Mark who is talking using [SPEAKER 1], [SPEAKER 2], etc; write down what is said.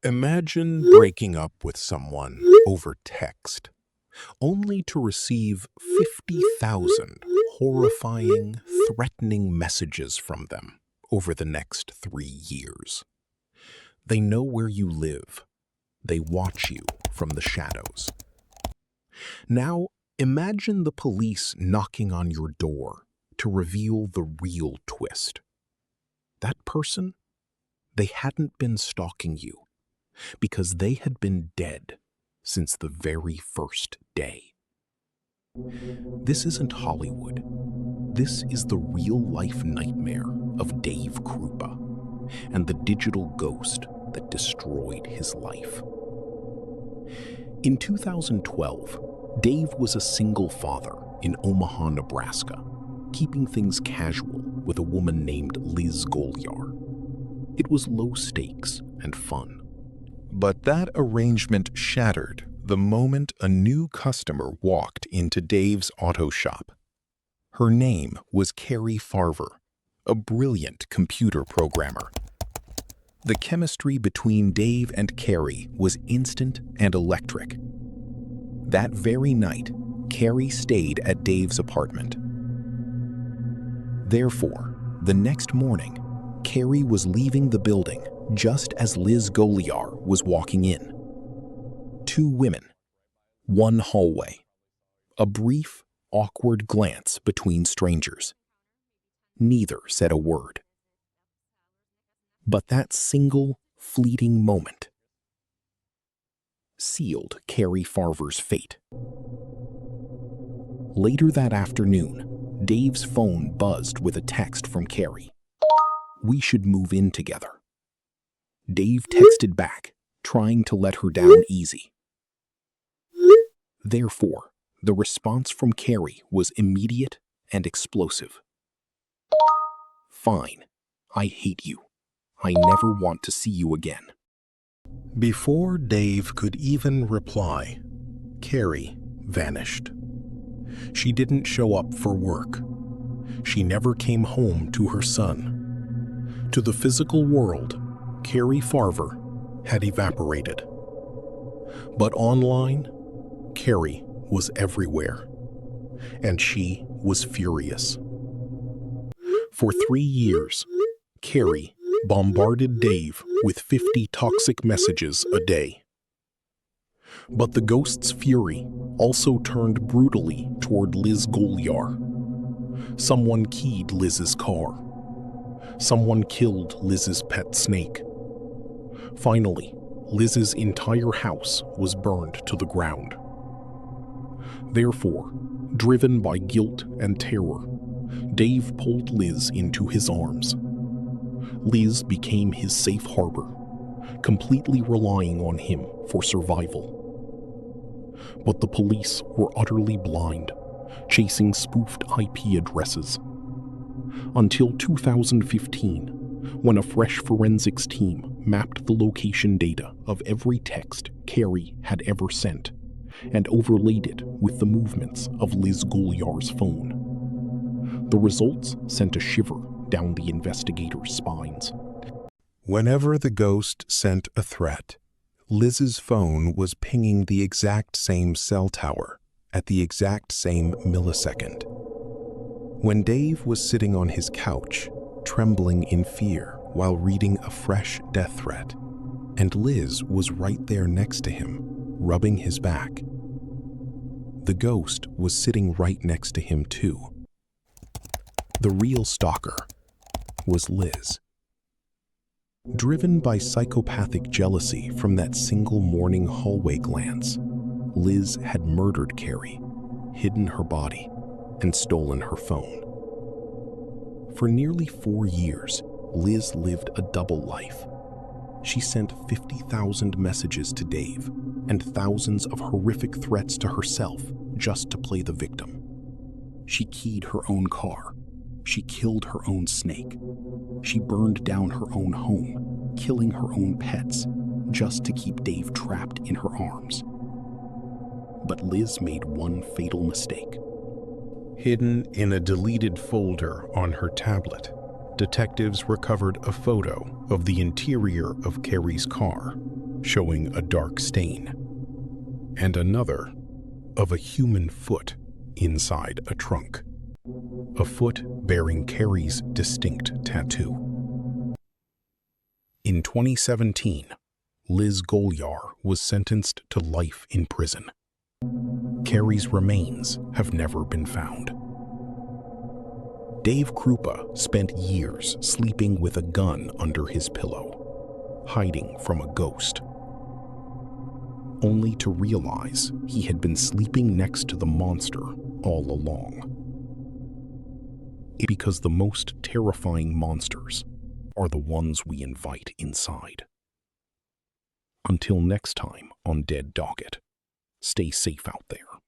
[SPEAKER 1] Imagine breaking up with someone over text, only to receive 50,000 horrifying, threatening messages from them over the next 3 years. They know where you live. They watch you from the shadows. Now, imagine the police knocking on your door to reveal the real twist. That person, they hadn't been stalking you, because they had been dead since the very first day. This isn't Hollywood. This is the real-life nightmare of Dave Kroupa and the digital ghost that destroyed his life. In 2012, Dave was a single father in Omaha, Nebraska, keeping things casual with a woman named Liz Golyar. It was low stakes and fun. But that arrangement shattered the moment a new customer walked into Dave's auto shop. Her name was Carrie Farver, a brilliant computer programmer. The chemistry between Dave and Carrie was instant and electric. That very night, Carrie stayed at Dave's apartment. Therefore, the next morning, Carrie was leaving the building just as Liz Golyar was walking in. 2 women, 1 hallway, a brief, awkward glance between strangers. Neither said a word. But that single, fleeting moment sealed Carrie Farver's fate. Later that afternoon, Dave's phone buzzed with a text from Carrie. "We should move in together." Dave texted back, trying to let her down easy. Therefore, the response from Carrie was immediate and explosive. "Fine. I hate you. I never want to see you again." Before Dave could even reply, Carrie vanished. She didn't show up for work. She never came home to her son. To the physical world, Carrie Farver had evaporated. But online, Carrie was everywhere, and she was furious. For 3 years, Carrie bombarded Dave with 50 toxic messages a day. But the ghost's fury also turned brutally toward Liz Golyar. Someone keyed Liz's car. Someone killed Liz's pet snake. Finally, Liz's entire house was burned to the ground. Therefore, driven by guilt and terror, Dave pulled Liz into his arms. Liz became his safe harbor, completely relying on him for survival. But the police were utterly blind, chasing spoofed IP addresses. Until 2015, when a fresh forensics team mapped the location data of every text Carrie had ever sent and overlaid it with the movements of Liz Golyar's phone. The results sent a shiver down the investigators' spines. Whenever the ghost sent a threat, Liz's phone was pinging the exact same cell tower at the exact same millisecond. When Dave was sitting on his couch, trembling in fear while reading a fresh death threat, and Liz was right there next to him, rubbing his back, the ghost was sitting right next to him too. The real stalker was Liz. Driven by psychopathic jealousy from that single morning hallway glance, Liz had murdered Carrie, hidden her body, and stolen her phone. For nearly 4 years, Liz lived a double life. She sent 50,000 messages to Dave and thousands of horrific threats to herself just to play the victim. She keyed her own car. She killed her own snake. She burned down her own home, killing her own pets, just to keep Dave trapped in her arms. But Liz made one fatal mistake. Hidden in a deleted folder on her tablet, detectives recovered a photo of the interior of Carrie's car, showing a dark stain, and another of a human foot inside a trunk. A foot bearing Carrie's distinct tattoo. In 2017, Liz Golyar was sentenced to life in prison. Carrie's remains have never been found. Dave Kroupa spent years sleeping with a gun under his pillow, hiding from a ghost, only to realize he had been sleeping next to the monster all along. Because the most terrifying monsters are the ones we invite inside. Until next time on Dead Docket, stay safe out there.